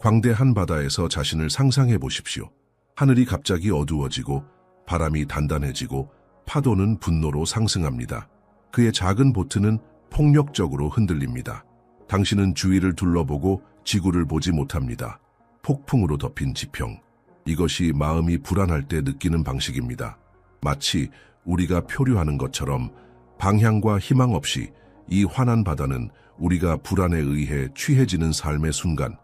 광대한 바다에서 자신을 상상해 보십시오. 하늘이 갑자기 어두워지고 바람이 단단해지고 파도는 분노로 상승합니다. 그의 작은 보트는 폭력적으로 흔들립니다. 당신은 주위를 둘러보고 지구를 보지 못합니다. 폭풍으로 덮인 지평. 이것이 마음이 불안할 때 느끼는 방식입니다. 마치 우리가 표류하는 것처럼 방향과 희망 없이 이 환한 바다는 우리가 불안에 의해 취해지는 삶의 순간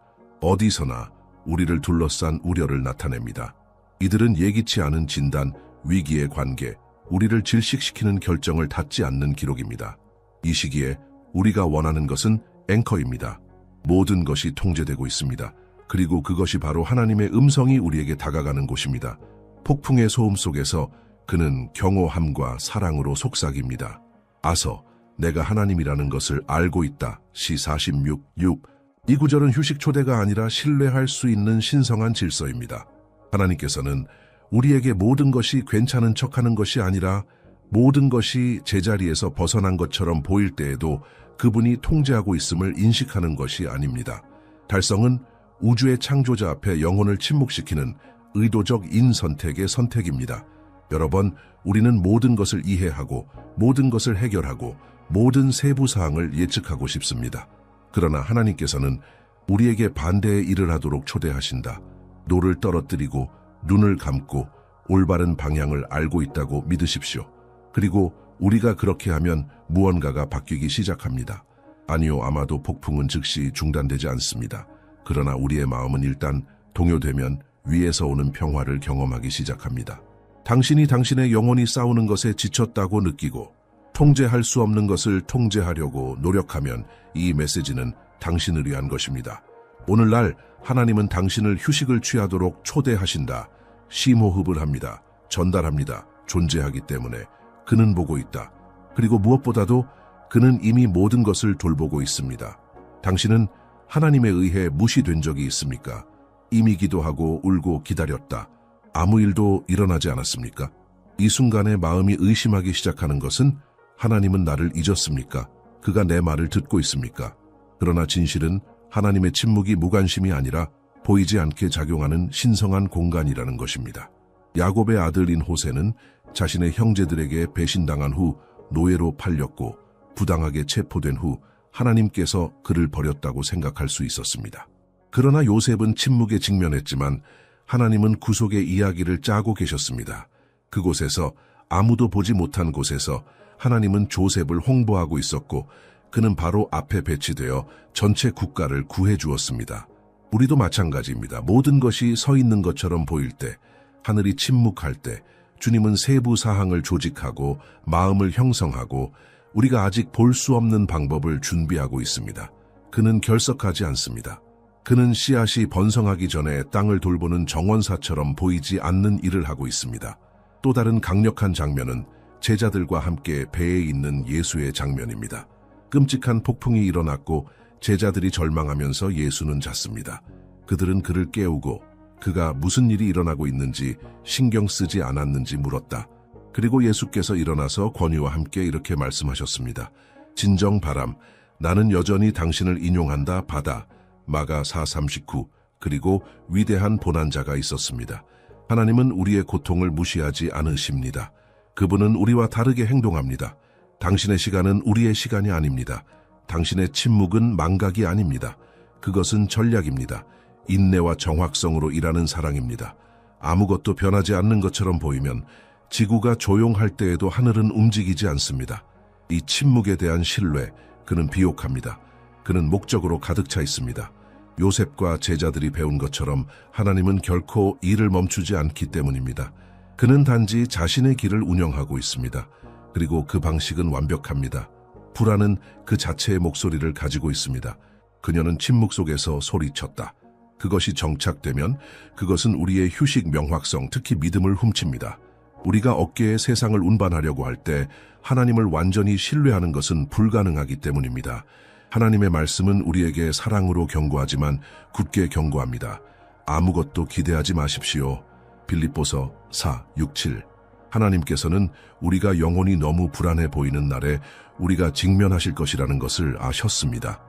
어디서나 우리를 둘러싼 우려를 나타냅니다. 이들은 예기치 않은 진단, 위기의 관계, 우리를 질식시키는 결정을 닿지 않는 기록입니다. 이 시기에 우리가 원하는 것은 앵커입니다. 모든 것이 통제되고 있습니다. 그리고 그것이 바로 하나님의 음성이 우리에게 다가가는 곳입니다. 폭풍의 소음 속에서 그는 경호함과 사랑으로 속삭입니다. 아서 내가 하나님이라는 것을 알고 있다. 시 46:6. 이 구절은 휴식 초대가 아니라 신뢰할 수 있는 신성한 질서입니다. 하나님께서는 우리에게 모든 것이 괜찮은 척하는 것이 아니라 모든 것이 제자리에서 벗어난 것처럼 보일 때에도 그분이 통제하고 있음을 인식하는 것이 아닙니다. 달성은 우주의 창조자 앞에 영혼을 침묵시키는 의도적 인선택의 선택입니다. 여러 번 우리는 모든 것을 이해하고 모든 것을 해결하고 모든 세부 사항을 예측하고 싶습니다. 그러나 하나님께서는 우리에게 반대의 일을 하도록 초대하신다. 노를 떨어뜨리고 눈을 감고 올바른 방향을 알고 있다고 믿으십시오. 그리고 우리가 그렇게 하면 무언가가 바뀌기 시작합니다. 아니요, 아마도 폭풍은 즉시 중단되지 않습니다. 그러나 우리의 마음은 일단 동요되면 위에서 오는 평화를 경험하기 시작합니다. 당신이 당신의 영혼이 싸우는 것에 지쳤다고 느끼고 통제할 수 없는 것을 통제하려고 노력하면 이 메시지는 당신을 위한 것입니다. 오늘날 하나님은 당신을 휴식을 취하도록 초대하신다. 심호흡을 합니다. 전달합니다. 존재하기 때문에 그는 보고 있다. 그리고 무엇보다도 그는 이미 모든 것을 돌보고 있습니다. 당신은 하나님에 의해 무시된 적이 있습니까? 이미 기도하고 울고 기다렸다. 아무 일도 일어나지 않았습니까? 이 순간에 마음이 의심하기 시작하는 것은 하나님은 나를 잊었습니까? 그가 내 말을 듣고 있습니까? 그러나 진실은 하나님의 침묵이 무관심이 아니라 보이지 않게 작용하는 신성한 공간이라는 것입니다. 야곱의 아들인 호세는 자신의 형제들에게 배신당한 후 노예로 팔렸고 부당하게 체포된 후 하나님께서 그를 버렸다고 생각할 수 있었습니다. 그러나 요셉은 침묵에 직면했지만 하나님은 구속의 이야기를 짜고 계셨습니다. 그곳에서 아무도 보지 못한 곳에서 하나님은 조셉을 홍보하고 있었고 그는 바로 앞에 배치되어 전체 국가를 구해 주었습니다. 우리도 마찬가지입니다. 모든 것이 서 있는 것처럼 보일 때, 하늘이 침묵할 때 주님은 세부 사항을 조직하고 마음을 형성하고 우리가 아직 볼 수 없는 방법을 준비하고 있습니다. 그는 결석하지 않습니다. 그는 씨앗이 번성하기 전에 땅을 돌보는 정원사처럼 보이지 않는 일을 하고 있습니다. 또 다른 강력한 장면은 제자들과 함께 배에 있는 예수의 장면입니다. 끔찍한 폭풍이 일어났고 제자들이 절망하면서 예수는 잤습니다. 그들은 그를 깨우고 그가 무슨 일이 일어나고 있는지 신경 쓰지 않았는지 물었다. 그리고 예수께서 일어나서 권위와 함께 이렇게 말씀하셨습니다. 진정 바람, 나는 여전히 당신을 인용한다. 바다. 마가 4:39. 그리고 위대한 고난자가 있었습니다. 하나님은 우리의 고통을 무시하지 않으십니다. 그분은 우리와 다르게 행동합니다. 당신의 시간은 우리의 시간이 아닙니다. 당신의 침묵은 망각이 아닙니다. 그것은 전략입니다. 인내와 정확성으로 일하는 사랑입니다. 아무것도 변하지 않는 것처럼 보이면 지구가 조용할 때에도 하늘은 움직이지 않습니다. 이 침묵에 대한 신뢰, 그는 비옥합니다. 그는 목적으로 가득 차 있습니다. 요셉과 제자들이 배운 것처럼 하나님은 결코 일을 멈추지 않기 때문입니다. 그는 단지 자신의 길을 운영하고 있습니다. 그리고 그 방식은 완벽합니다. 불안은 그 자체의 목소리를 가지고 있습니다. 그녀는 침묵 속에서 소리쳤다. 그것이 정착되면 그것은 우리의 휴식 명확성, 특히 믿음을 훔칩니다. 우리가 어깨에 세상을 운반하려고 할 때 하나님을 완전히 신뢰하는 것은 불가능하기 때문입니다. 하나님의 말씀은 우리에게 사랑으로 경고하지만 굳게 경고합니다. 아무것도 기대하지 마십시오. 빌립보서 4:6-7. 하나님께서는 우리가 영혼이 너무 불안해 보이는 날에 우리가 직면하실 것이라는 것을 아셨습니다.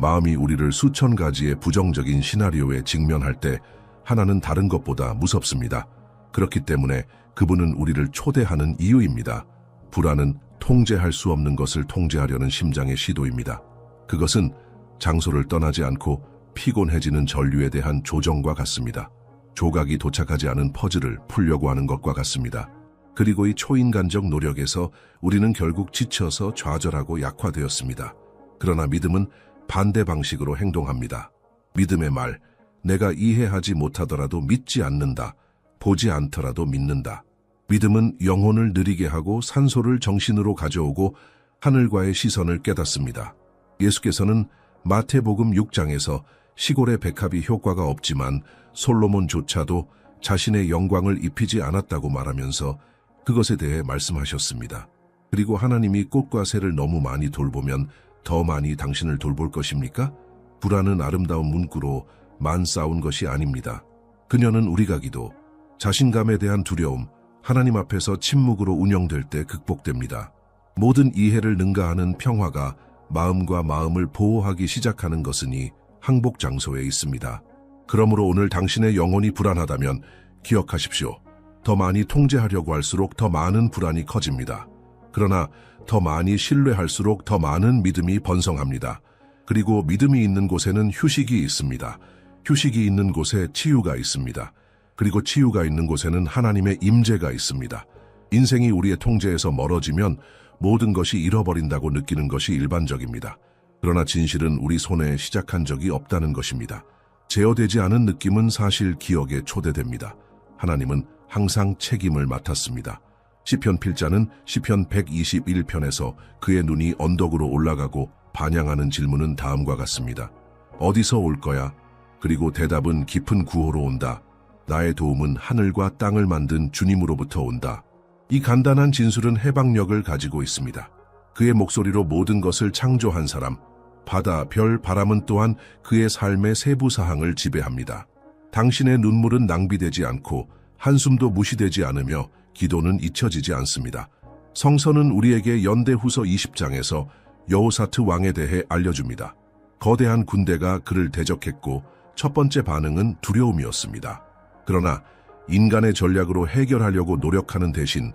마음이 우리를 수천 가지의 부정적인 시나리오에 직면할 때 하나는 다른 것보다 무섭습니다. 그렇기 때문에 그분은 우리를 초대하는 이유입니다. 불안은 통제할 수 없는 것을 통제하려는 심장의 시도입니다. 그것은 장소를 떠나지 않고 피곤해지는 전류에 대한 조정과 같습니다. 조각이 도착하지 않은 퍼즐을 풀려고 하는 것과 같습니다. 그리고 이 초인간적 노력에서 우리는 결국 지쳐서 좌절하고 약화되었습니다. 그러나 믿음은 반대 방식으로 행동합니다. 믿음의 말, 내가 이해하지 못하더라도 믿지 않는다. 보지 않더라도 믿는다. 믿음은 영혼을 느리게 하고 산소를 정신으로 가져오고 하늘과의 시선을 깨닫습니다. 예수께서는 마태복음 6장에서 시골의 백합이 효과가 없지만 솔로몬조차도 자신의 영광을 입히지 않았다고 말하면서 그것에 대해 말씀하셨습니다. 그리고 하나님이 꽃과 새를 너무 많이 돌보면 더 많이 당신을 돌볼 것입니까? 불안은 아름다운 문구로 만싸운 것이 아닙니다. 그녀는 우리가 기도, 자신감에 대한 두려움, 하나님 앞에서 침묵으로 운영될 때 극복됩니다. 모든 이해를 능가하는 평화가 마음과 마음을 보호하기 시작하는 것은 항복 장소에 있습니다. 그러므로 오늘 당신의 영혼이 불안하다면 기억하십시오. 더 많이 통제하려고 할수록 더 많은 불안이 커집니다. 그러나 더 많이 신뢰할수록 더 많은 믿음이 번성합니다. 그리고 믿음이 있는 곳에는 휴식이 있습니다. 휴식이 있는 곳에 치유가 있습니다. 그리고 치유가 있는 곳에는 하나님의 임재가 있습니다. 인생이 우리의 통제에서 멀어지면 모든 것이 잃어버린다고 느끼는 것이 일반적입니다. 그러나 진실은 우리 손에 시작한 적이 없다는 것입니다. 제어되지 않은 느낌은 사실 기억에 초대됩니다. 하나님은 항상 책임을 맡았습니다. 시편 필자는 시편 121편에서 그의 눈이 언덕으로 올라가고 반향하는 질문은 다음과 같습니다. 어디서 올 거야? 그리고 대답은 깊은 구호로 온다. 나의 도움은 하늘과 땅을 만든 주님으로부터 온다. 이 간단한 진술은 해방력을 가지고 있습니다. 그의 목소리로 모든 것을 창조한 사람, 바다, 별, 바람은 또한 그의 삶의 세부 사항을 지배합니다. 당신의 눈물은 낭비되지 않고 한숨도 무시되지 않으며 기도는 잊혀지지 않습니다. 성서는 우리에게 연대후서 20장에서 여호사트 왕에 대해 알려줍니다. 거대한 군대가 그를 대적했고 첫 번째 반응은 두려움이었습니다. 그러나 인간의 전략으로 해결하려고 노력하는 대신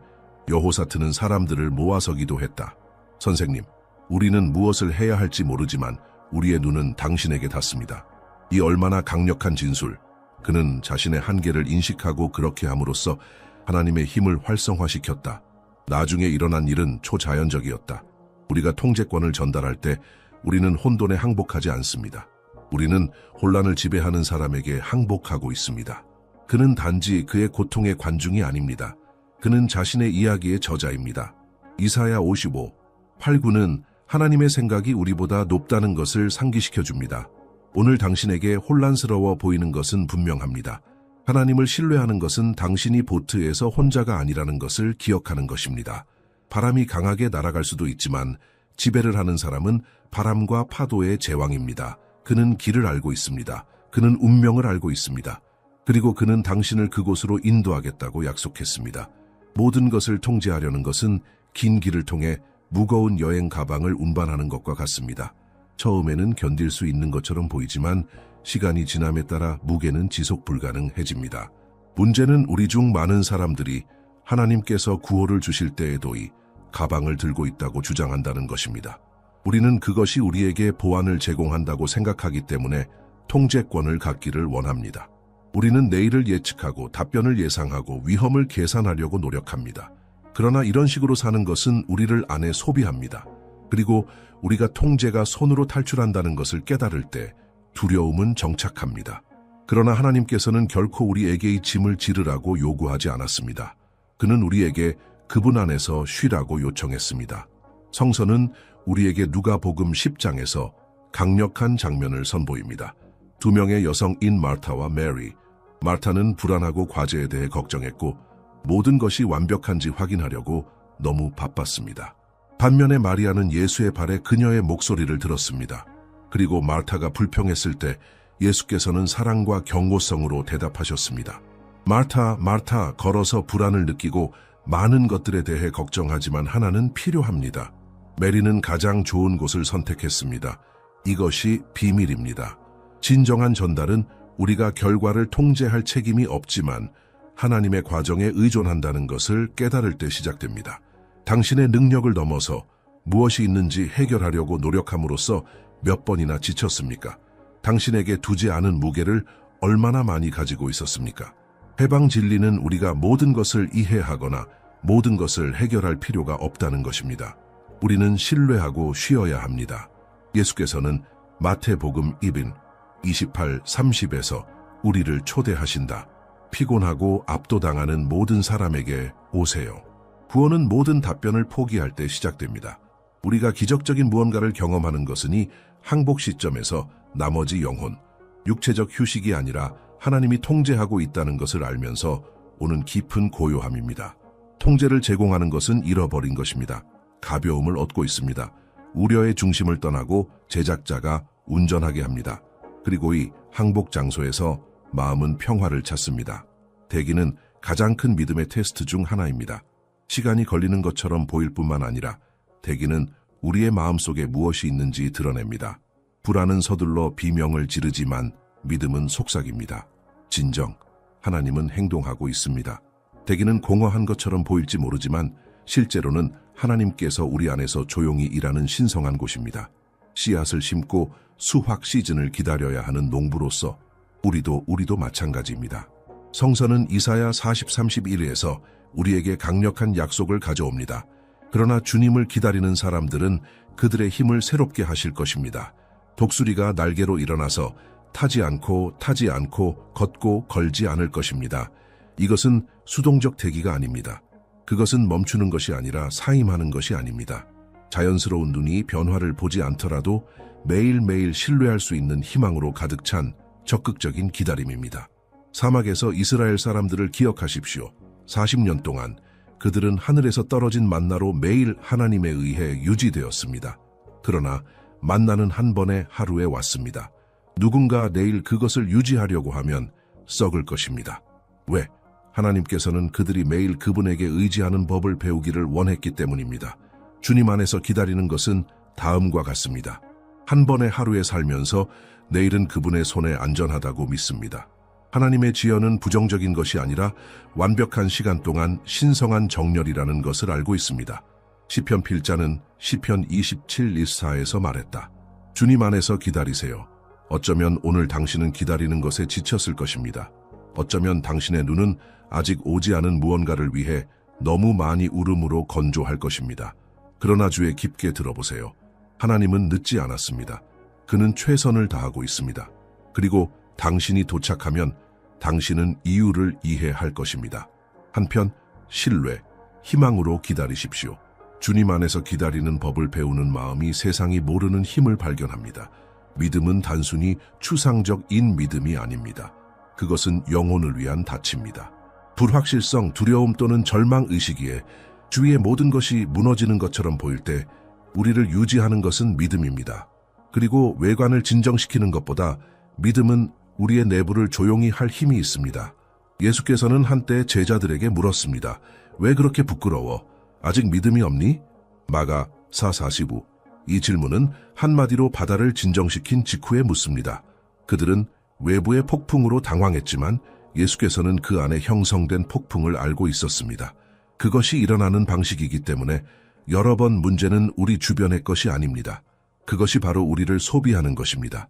여호사트는 사람들을 모아서 기도했다. 선생님, 우리는 무엇을 해야 할지 모르지만 우리의 눈은 당신에게 닿습니다. 이 얼마나 강력한 진술. 그는 자신의 한계를 인식하고 그렇게 함으로써 하나님의 힘을 활성화시켰다. 나중에 일어난 일은 초자연적이었다. 우리가 통제권을 전달할 때 우리는 혼돈에 항복하지 않습니다. 우리는 혼란을 지배하는 사람에게 항복하고 있습니다. 그는 단지 그의 고통의 관중이 아닙니다. 그는 자신의 이야기의 저자입니다. 이사야 55, 8, 9는 하나님의 생각이 우리보다 높다는 것을 상기시켜줍니다. 오늘 당신에게 혼란스러워 보이는 것은 분명합니다. 하나님을 신뢰하는 것은 당신이 보트에서 혼자가 아니라는 것을 기억하는 것입니다. 바람이 강하게 날아갈 수도 있지만 지배를 하는 사람은 바람과 파도의 제왕입니다. 그는 길을 알고 있습니다. 그는 운명을 알고 있습니다. 그리고 그는 당신을 그곳으로 인도하겠다고 약속했습니다. 모든 것을 통제하려는 것은 긴 길을 통해 무거운 여행 가방을 운반하는 것과 같습니다. 처음에는 견딜 수 있는 것처럼 보이지만 시간이 지남에 따라 무게는 지속 불가능해집니다. 문제는 우리 중 많은 사람들이 하나님께서 구호를 주실 때에도 이 가방을 들고 있다고 주장한다는 것입니다. 우리는 그것이 우리에게 보안을 제공한다고 생각하기 때문에 통제권을 갖기를 원합니다. 우리는 내일을 예측하고 답변을 예상하고 위험을 계산하려고 노력합니다. 그러나 이런 식으로 사는 것은 우리를 안에 소비합니다. 그리고 우리가 통제가 손으로 탈출한다는 것을 깨달을 때 두려움은 정착합니다. 그러나 하나님께서는 결코 우리에게 이 짐을 지르라고 요구하지 않았습니다. 그는 우리에게 그분 안에서 쉬라고 요청했습니다. 성서는 우리에게 누가복음 10장에서 강력한 장면을 선보입니다. 두 명의 여성인 마르타와 메리. 마르타는 불안하고 과제에 대해 걱정했고 모든 것이 완벽한지 확인하려고 너무 바빴습니다. 반면에 마리아는 예수의 발에 그녀의 목소리를 들었습니다. 그리고 마르타가 불평했을 때 예수께서는 사랑과 경고성으로 대답하셨습니다. 마르타, 마르타, 걸어서 불안을 느끼고 많은 것들에 대해 걱정하지만 하나는 필요합니다. 메리는 가장 좋은 곳을 선택했습니다. 이것이 비밀입니다. 진정한 전달은 우리가 결과를 통제할 책임이 없지만 하나님의 과정에 의존한다는 것을 깨달을 때 시작됩니다. 당신의 능력을 넘어서 무엇이 있는지 해결하려고 노력함으로써 몇 번이나 지쳤습니까? 당신에게 두지 않은 무게를 얼마나 많이 가지고 있었습니까? 해방 진리는 우리가 모든 것을 이해하거나 모든 것을 해결할 필요가 없다는 것입니다. 우리는 신뢰하고 쉬어야 합니다. 예수께서는 마태복음 28, 30에서 우리를 초대하신다. 피곤하고 압도당하는 모든 사람에게 오세요. 구원은 모든 답변을 포기할 때 시작됩니다. 우리가 기적적인 무언가를 경험하는 것은 항복 시점에서 나머지 영혼, 육체적 휴식이 아니라 하나님이 통제하고 있다는 것을 알면서 오는 깊은 고요함입니다. 통제를 제공하는 것은 잃어버린 것입니다. 가벼움을 얻고 있습니다. 우려의 중심을 떠나고 제작자가 운전하게 합니다. 그리고 이 항복 장소에서 마음은 평화를 찾습니다. 대기는 가장 큰 믿음의 테스트 중 하나입니다. 시간이 걸리는 것처럼 보일 뿐만 아니라 대기는 우리의 마음속에 무엇이 있는지 드러냅니다. 불안은 서둘러 비명을 지르지만 믿음은 속삭입니다. 진정, 하나님은 행동하고 있습니다. 대기는 공허한 것처럼 보일지 모르지만 실제로는 하나님께서 우리 안에서 조용히 일하는 신성한 곳입니다. 씨앗을 심고 수확 시즌을 기다려야 하는 농부로서 우리도 마찬가지입니다. 성서는 이사야 40:31에서 우리에게 강력한 약속을 가져옵니다. 그러나 주님을 기다리는 사람들은 그들의 힘을 새롭게 하실 것입니다. 독수리가 날개로 일어나서 타지 않고 걷고 걸지 않을 것입니다. 이것은 수동적 대기가 아닙니다. 그것은 멈추는 것이 아니라 사임하는 것이 아닙니다. 자연스러운 눈이 변화를 보지 않더라도 매일매일 신뢰할 수 있는 희망으로 가득 찬 적극적인 기다림입니다. 사막에서 이스라엘 사람들을 기억하십시오. 40년 동안 그들은 하늘에서 떨어진 만나로 매일 하나님에 의해 유지되었습니다. 그러나 만나는 한 번에 하루에 왔습니다. 누군가 내일 그것을 유지하려고 하면 썩을 것입니다. 왜? 하나님께서는 그들이 매일 그분에게 의지하는 법을 배우기를 원했기 때문입니다. 주님 안에서 기다리는 것은 다음과 같습니다. 한 번의 하루에 살면서 내일은 그분의 손에 안전하다고 믿습니다. 하나님의 지연은 부정적인 것이 아니라 완벽한 시간 동안 신성한 정렬이라는 것을 알고 있습니다. 시편 필자는 시편 27:24에서 말했다. 주님 안에서 기다리세요. 어쩌면 오늘 당신은 기다리는 것에 지쳤을 것입니다. 어쩌면 당신의 눈은 아직 오지 않은 무언가를 위해 너무 많이 울음으로 건조할 것입니다. 그러나 주의 깊게 들어보세요. 하나님은 늦지 않았습니다. 그는 최선을 다하고 있습니다. 그리고 당신이 도착하면 당신은 이유를 이해할 것입니다. 한편 신뢰, 희망으로 기다리십시오. 주님 안에서 기다리는 법을 배우는 마음이 세상이 모르는 힘을 발견합니다. 믿음은 단순히 추상적인 믿음이 아닙니다. 그것은 영혼을 위한 닻입니다. 불확실성, 두려움 또는 절망의식이에 주위의 모든 것이 무너지는 것처럼 보일 때 우리를 유지하는 것은 믿음입니다. 그리고 외관을 진정시키는 것보다 믿음은 우리의 내부를 조용히 할 힘이 있습니다. 예수께서는 한때 제자들에게 물었습니다. 왜 그렇게 부끄러워? 아직 믿음이 없니? 마가 4:45. 이 질문은 한마디로 바다를 진정시킨 직후에 묻습니다. 그들은 외부의 폭풍으로 당황했지만 예수께서는 그 안에 형성된 폭풍을 알고 있었습니다. 그것이 일어나는 방식이기 때문에 여러 번 문제는 우리 주변의 것이 아닙니다. 그것이 바로 우리를 소비하는 것입니다.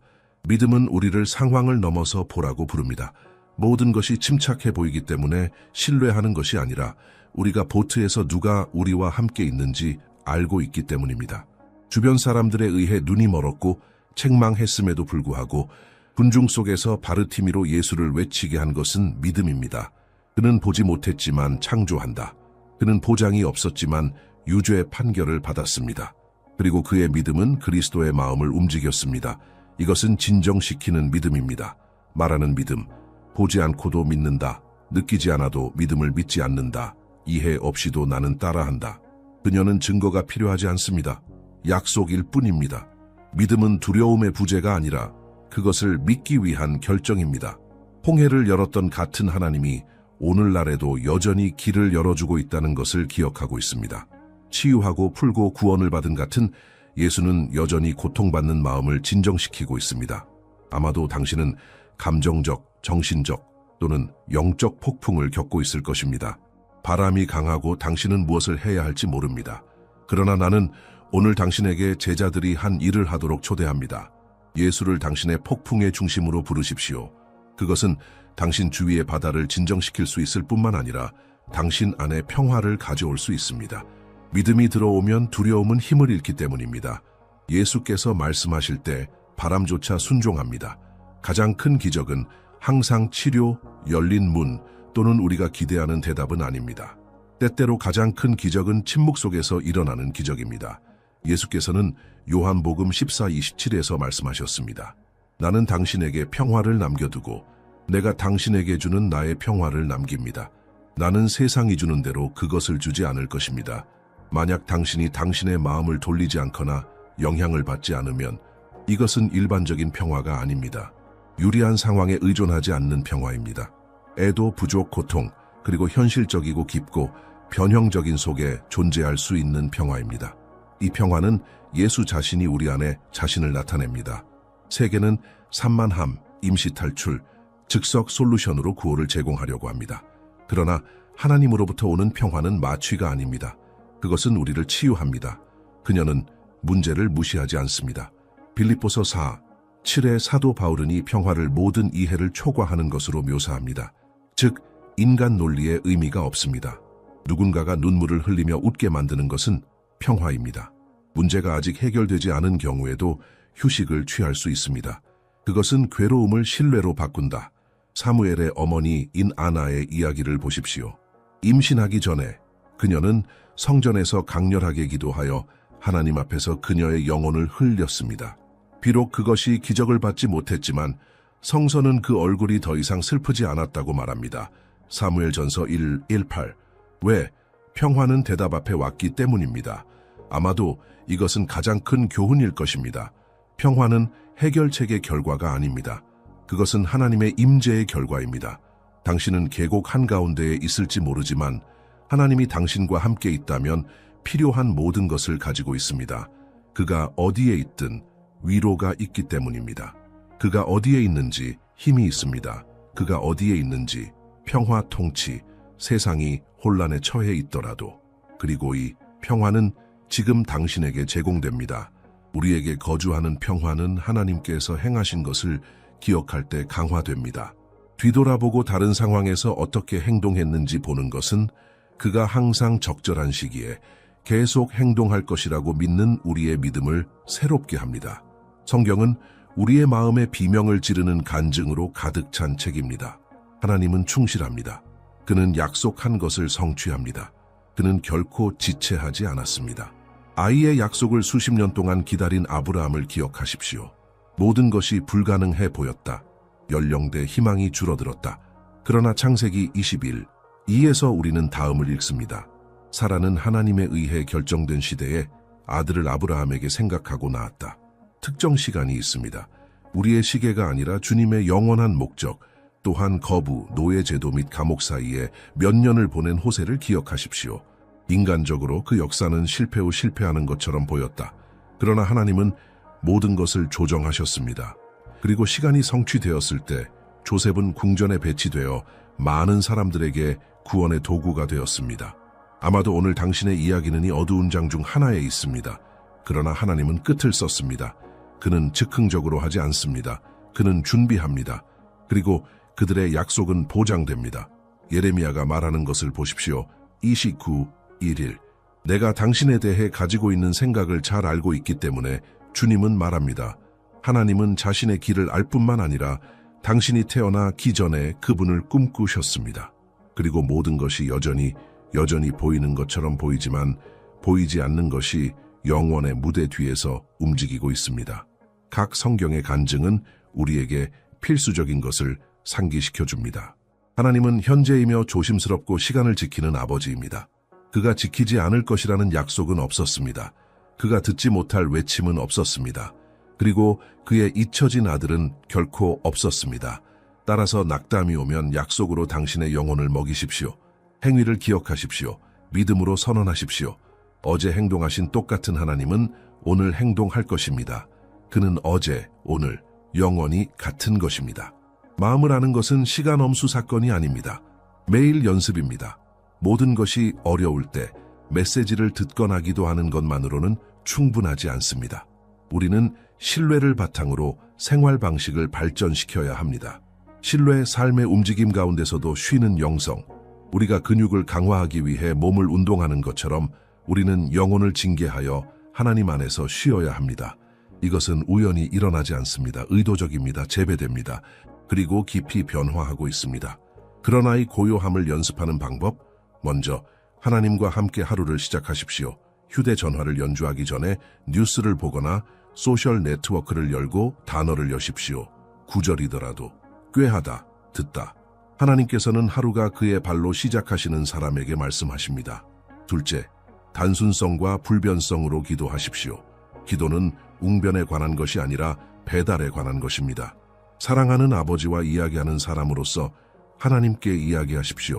믿음은 우리를 상황을 넘어서 보라고 부릅니다. 모든 것이 침착해 보이기 때문에 신뢰하는 것이 아니라 우리가 보트에서 누가 우리와 함께 있는지 알고 있기 때문입니다. 주변 사람들에 의해 눈이 멀었고 책망했음에도 불구하고 군중 속에서 바르티미로 예수를 외치게 한 것은 믿음입니다. 그는 보지 못했지만 창조한다. 그는 보장이 없었지만 유죄의 판결을 받았습니다. 그리고 그의 믿음은 그리스도의 마음을 움직였습니다. 이것은 진정시키는 믿음입니다. 말하는 믿음, 보지 않고도 믿는다. 느끼지 않아도 믿음을 믿지 않는다. 이해 없이도 나는 따라한다. 그녀는 증거가 필요하지 않습니다. 약속일 뿐입니다. 믿음은 두려움의 부재가 아니라 그것을 믿기 위한 결정입니다. 홍해를 열었던 같은 하나님이 오늘날에도 여전히 길을 열어주고 있다는 것을 기억하고 있습니다. 치유하고 풀고 구원을 받은 같은 예수는 여전히 고통받는 마음을 진정시키고 있습니다. 아마도 당신은 감정적, 정신적 또는 영적 폭풍을 겪고 있을 것입니다. 바람이 강하고 당신은 무엇을 해야 할지 모릅니다. 그러나 나는 오늘 당신에게 제자들이 한 일을 하도록 초대합니다. 예수를 당신의 폭풍의 중심으로 부르십시오. 그것은 당신 주위의 바다를 진정시킬 수 있을 뿐만 아니라 당신 안에 평화를 가져올 수 있습니다. 믿음이 들어오면 두려움은 힘을 잃기 때문입니다. 예수께서 말씀하실 때 바람조차 순종합니다. 가장 큰 기적은 항상 치료, 열린 문 또는 우리가 기대하는 대답은 아닙니다. 때때로 가장 큰 기적은 침묵 속에서 일어나는 기적입니다. 예수께서는 요한복음 14:27에서 말씀하셨습니다. 나는 당신에게 평화를 남겨두고 내가 당신에게 주는 나의 평화를 남깁니다. 나는 세상이 주는 대로 그것을 주지 않을 것입니다. 만약 당신이 당신의 마음을 돌리지 않거나 영향을 받지 않으면 이것은 일반적인 평화가 아닙니다. 유리한 상황에 의존하지 않는 평화입니다. 애도, 부족, 고통, 그리고 현실적이고 깊고 변형적인 속에 존재할 수 있는 평화입니다. 이 평화는 예수 자신이 우리 안에 자신을 나타냅니다. 세계는 산만함, 임시 탈출, 즉석 솔루션으로 구호를 제공하려고 합니다. 그러나 하나님으로부터 오는 평화는 마취가 아닙니다. 그것은 우리를 치유합니다. 그녀는 문제를 무시하지 않습니다. 빌립보서 4:7의 사도 바울은 이 평화를 모든 이해를 초과하는 것으로 묘사합니다. 즉, 인간 논리에 의미가 없습니다. 누군가가 눈물을 흘리며 웃게 만드는 것은 평화입니다. 문제가 아직 해결되지 않은 경우에도 휴식을 취할 수 있습니다. 그것은 괴로움을 신뢰로 바꾼다. 사무엘의 어머니 인아나의 이야기를 보십시오. 임신하기 전에 그녀는 성전에서 강렬하게 기도하여 하나님 앞에서 그녀의 영혼을 흘렸습니다. 비록 그것이 기적을 받지 못했지만 성서는 그 얼굴이 더 이상 슬프지 않았다고 말합니다. 사무엘전서 1:18. 왜? 평화는 대답 앞에 왔기 때문입니다. 아마도 이것은 가장 큰 교훈일 것입니다. 평화는 해결책의 결과가 아닙니다. 그것은 하나님의 임재의 결과입니다. 당신은 계곡 한가운데에 있을지 모르지만 하나님이 당신과 함께 있다면 필요한 모든 것을 가지고 있습니다. 그가 어디에 있든 위로가 있기 때문입니다. 그가 어디에 있는지 힘이 있습니다. 그가 어디에 있는지 평화 통치, 세상이 혼란에 처해 있더라도. 그리고 이 평화는 지금 당신에게 제공됩니다. 우리에게 거주하는 평화는 하나님께서 행하신 것을 기억할 때 강화됩니다. 뒤돌아보고 다른 상황에서 어떻게 행동했는지 보는 것은 그가 항상 적절한 시기에 계속 행동할 것이라고 믿는 우리의 믿음을 새롭게 합니다. 성경은 우리의 마음에 비명을 지르는 간증으로 가득 찬 책입니다. 하나님은 충실합니다. 그는 약속한 것을 성취합니다. 그는 결코 지체하지 않았습니다. 아이의 약속을 수십 년 동안 기다린 아브라함을 기억하십시오. 모든 것이 불가능해 보였다. 연령대 희망이 줄어들었다. 그러나 창세기 21:2에서 우리는 다음을 읽습니다. 사라는 하나님에 의해 결정된 시대에 아들을 아브라함에게 생각하고 낳았다. 특정 시간이 있습니다. 우리의 시계가 아니라 주님의 영원한 목적, 또한 거부, 노예 제도 및 감옥 사이에 몇 년을 보낸 호세를 기억하십시오. 인간적으로 그 역사는 실패 후 실패하는 것처럼 보였다. 그러나 하나님은 모든 것을 조정하셨습니다. 그리고 시간이 성취되었을 때 조셉은 궁전에 배치되어 많은 사람들에게 구원의 도구가 되었습니다. 아마도 오늘 당신의 이야기는 이 어두운 장 중 하나에 있습니다. 그러나 하나님은 끝을 썼습니다. 그는 즉흥적으로 하지 않습니다. 그는 준비합니다. 그리고 그들의 약속은 보장됩니다. 예레미야가 말하는 것을 보십시오. 29:1. 내가 당신에 대해 가지고 있는 생각을 잘 알고 있기 때문에 주님은 말합니다. 하나님은 자신의 길을 알 뿐만 아니라 당신이 태어나기 전에 그분을 꿈꾸셨습니다. 그리고 모든 것이 여전히 보이는 것처럼 보이지만 보이지 않는 것이 영원의 무대 뒤에서 움직이고 있습니다. 각 성경의 간증은 우리에게 필수적인 것을 상기시켜줍니다. 하나님은 현재이며 조심스럽고 시간을 지키는 아버지입니다. 그가 지키지 않을 것이라는 약속은 없었습니다. 그가 듣지 못할 외침은 없었습니다. 그리고 그의 잊혀진 아들은 결코 없었습니다. 따라서 낙담이 오면 약속으로 당신의 영혼을 먹이십시오. 행위를 기억하십시오. 믿음으로 선언하십시오. 어제 행동하신 똑같은 하나님은 오늘 행동할 것입니다. 그는 어제, 오늘, 영원히 같은 것입니다. 마음을 아는 것은 시간 엄수 사건이 아닙니다. 매일 연습입니다. 모든 것이 어려울 때 메시지를 듣거나 기도하는 것만으로는 충분하지 않습니다. 우리는 신뢰를 바탕으로 생활 방식을 발전시켜야 합니다. 신뢰의 삶의 움직임 가운데서도 쉬는 영성, 우리가 근육을 강화하기 위해 몸을 운동하는 것처럼 우리는 영혼을 징계하여 하나님 안에서 쉬어야 합니다. 이것은 우연히 일어나지 않습니다. 의도적입니다. 재배됩니다. 그리고 깊이 변화하고 있습니다. 그러나 이 고요함을 연습하는 방법, 먼저 하나님과 함께 하루를 시작하십시오. 휴대전화를 연주하기 전에 뉴스를 보거나 소셜 네트워크를 열고 단어를 여십시오. 구절이더라도 꾀하다, 듣다. 하나님께서는 하루가 그의 발로 시작하시는 사람에게 말씀하십니다. 둘째, 단순성과 불변성으로 기도하십시오. 기도는 웅변에 관한 것이 아니라 배달에 관한 것입니다. 사랑하는 아버지와 이야기하는 사람으로서 하나님께 이야기하십시오.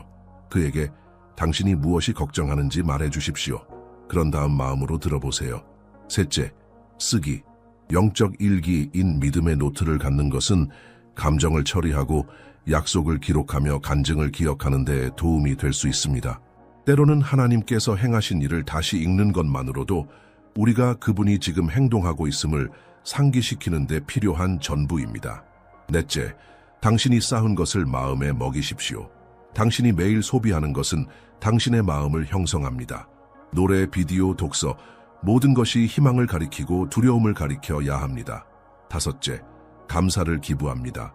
그에게 당신이 무엇이 걱정하는지 말해주십시오. 그런 다음 마음으로 들어보세요. 셋째, 쓰기. 영적 일기인 믿음의 노트를 갖는 것은 감정을 처리하고 약속을 기록하며 간증을 기억하는 데 도움이 될 수 있습니다. 때로는 하나님께서 행하신 일을 다시 읽는 것만으로도 우리가 그분이 지금 행동하고 있음을 상기시키는 데 필요한 전부입니다. 넷째, 당신이 쌓은 것을 마음에 먹이십시오. 당신이 매일 소비하는 것은 당신의 마음을 형성합니다. 노래, 비디오, 독서, 모든 것이 희망을 가리키고 두려움을 가리켜야 합니다. 다섯째, 감사를 기부합니다.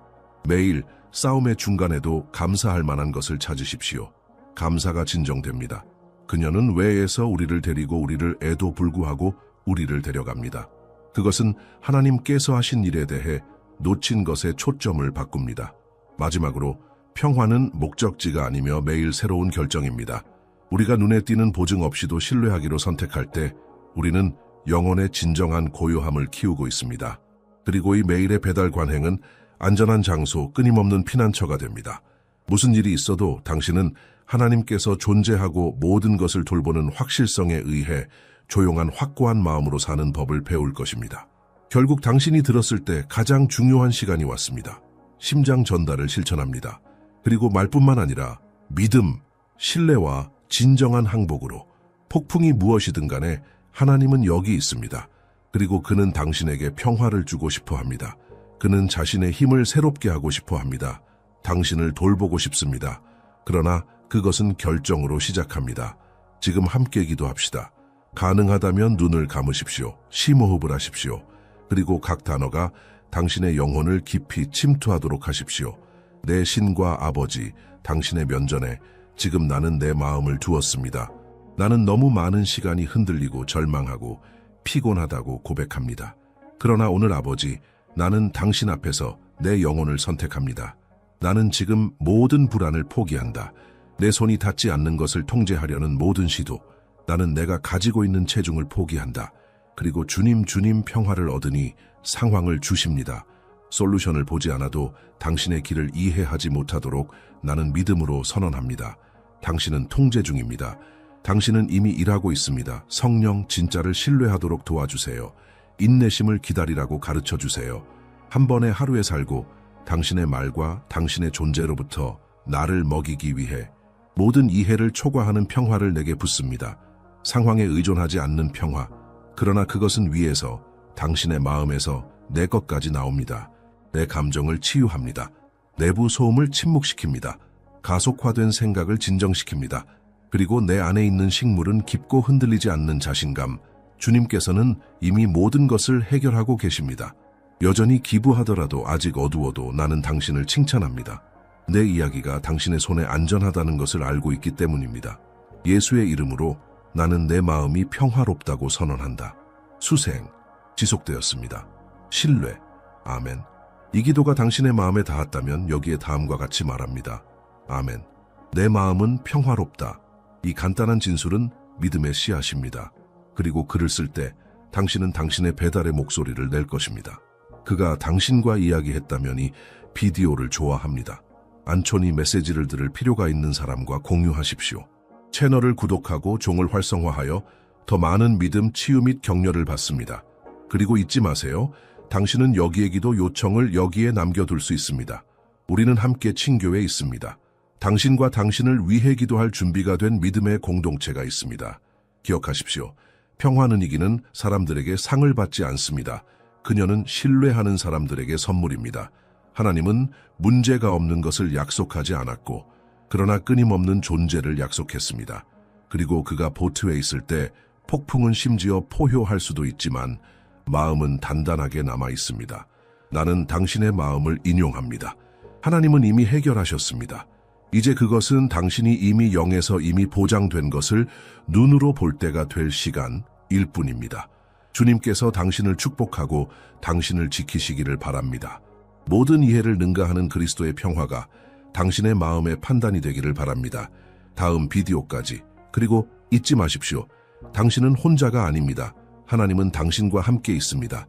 매일 싸움의 중간에도 감사할 만한 것을 찾으십시오. 감사가 진정됩니다. 그녀는 외에서 우리를 데리고 우리를 애도 불구하고 우리를 데려갑니다. 그것은 하나님께서 하신 일에 대해 놓친 것에 초점을 바꿉니다. 마지막으로 평화는 목적지가 아니며 매일 새로운 결정입니다. 우리가 눈에 띄는 보증 없이도 신뢰하기로 선택할 때 우리는 영혼의 진정한 고요함을 키우고 있습니다. 그리고 이 매일의 배달 관행은 안전한 장소, 끊임없는 피난처가 됩니다. 무슨 일이 있어도 당신은 하나님께서 존재하고 모든 것을 돌보는 확실성에 의해 조용한 확고한 마음으로 사는 법을 배울 것입니다. 결국 당신이 들었을 때 가장 중요한 시간이 왔습니다. 심장 전달을 실천합니다. 그리고 말뿐만 아니라 믿음, 신뢰와 진정한 항복으로 폭풍이 무엇이든 간에 하나님은 여기 있습니다. 그리고 그는 당신에게 평화를 주고 싶어 합니다. 그는 자신의 힘을 새롭게 하고 싶어 합니다. 당신을 돌보고 싶습니다. 그러나 그것은 결정으로 시작합니다. 지금 함께 기도합시다. 가능하다면 눈을 감으십시오. 심호흡을 하십시오. 그리고 각 단어가 당신의 영혼을 깊이 침투하도록 하십시오. 내 신과 아버지, 당신의 면전에 지금 나는 내 마음을 두었습니다. 나는 너무 많은 시간이 흔들리고 절망하고 피곤하다고 고백합니다. 그러나 오늘 아버지, 나는 당신 앞에서 내 영혼을 선택합니다. 나는 지금 모든 불안을 포기한다. 내 손이 닿지 않는 것을 통제하려는 모든 시도, 나는 내가 가지고 있는 체중을 포기한다. 그리고 주님 평화를 얻으니 상황을 주십니다. 솔루션을 보지 않아도 당신의 길을 이해하지 못하도록 나는 믿음으로 선언합니다. 당신은 통제 중입니다. 당신은 이미 일하고 있습니다. 성령 진짜를 신뢰하도록 도와주세요. 인내심을 기다리라고 가르쳐 주세요. 한 번의 하루에 살고 당신의 말과 당신의 존재로부터 나를 먹이기 위해 모든 이해를 초과하는 평화를 내게 붓습니다. 상황에 의존하지 않는 평화. 그러나 그것은 위에서, 당신의 마음에서 내 것까지 나옵니다. 내 감정을 치유합니다. 내부 소음을 침묵시킵니다. 가속화된 생각을 진정시킵니다. 그리고 내 안에 있는 식물은 깊고 흔들리지 않는 자신감. 주님께서는 이미 모든 것을 해결하고 계십니다. 여전히 기부하더라도 아직 어두워도 나는 당신을 칭찬합니다. 내 이야기가 당신의 손에 안전하다는 것을 알고 있기 때문입니다. 예수의 이름으로 나는 내 마음이 평화롭다고 선언한다. 수생, 지속되었습니다. 신뢰, 아멘. 이 기도가 당신의 마음에 닿았다면 여기에 다음과 같이 말합니다. 아멘. 내 마음은 평화롭다. 이 간단한 진술은 믿음의 씨앗입니다. 그리고 글을 쓸 때 당신은 당신의 배달의 목소리를 낼 것입니다. 그가 당신과 이야기했다면 이 비디오를 좋아합니다. 안초니 메시지를 들을 필요가 있는 사람과 공유하십시오. 채널을 구독하고 종을 활성화하여 더 많은 믿음, 치유 및 격려를 받습니다. 그리고 잊지 마세요. 당신은 여기에 기도 요청을 여기에 남겨둘 수 있습니다. 우리는 함께 친교에 있습니다. 당신과 당신을 위해 기도할 준비가 된 믿음의 공동체가 있습니다. 기억하십시오. 평화는 이기는 사람들에게 상을 받지 않습니다. 그녀는 신뢰하는 사람들에게 선물입니다. 하나님은 문제가 없는 것을 약속하지 않았고, 그러나 끊임없는 존재를 약속했습니다. 그리고 그가 보트에 있을 때 폭풍은 심지어 포효할 수도 있지만 마음은 단단하게 남아 있습니다. 나는 당신의 마음을 인용합니다. 하나님은 이미 해결하셨습니다. 이제 그것은 당신이 이미 영에서 이미 보장된 것을 눈으로 볼 때가 될 시간일 뿐입니다. 주님께서 당신을 축복하고 당신을 지키시기를 바랍니다. 모든 이해를 능가하는 그리스도의 평화가 당신의 마음의 판단이 되기를 바랍니다. 다음 비디오까지. 그리고 잊지 마십시오. 당신은 혼자가 아닙니다. 하나님은 당신과 함께 있습니다.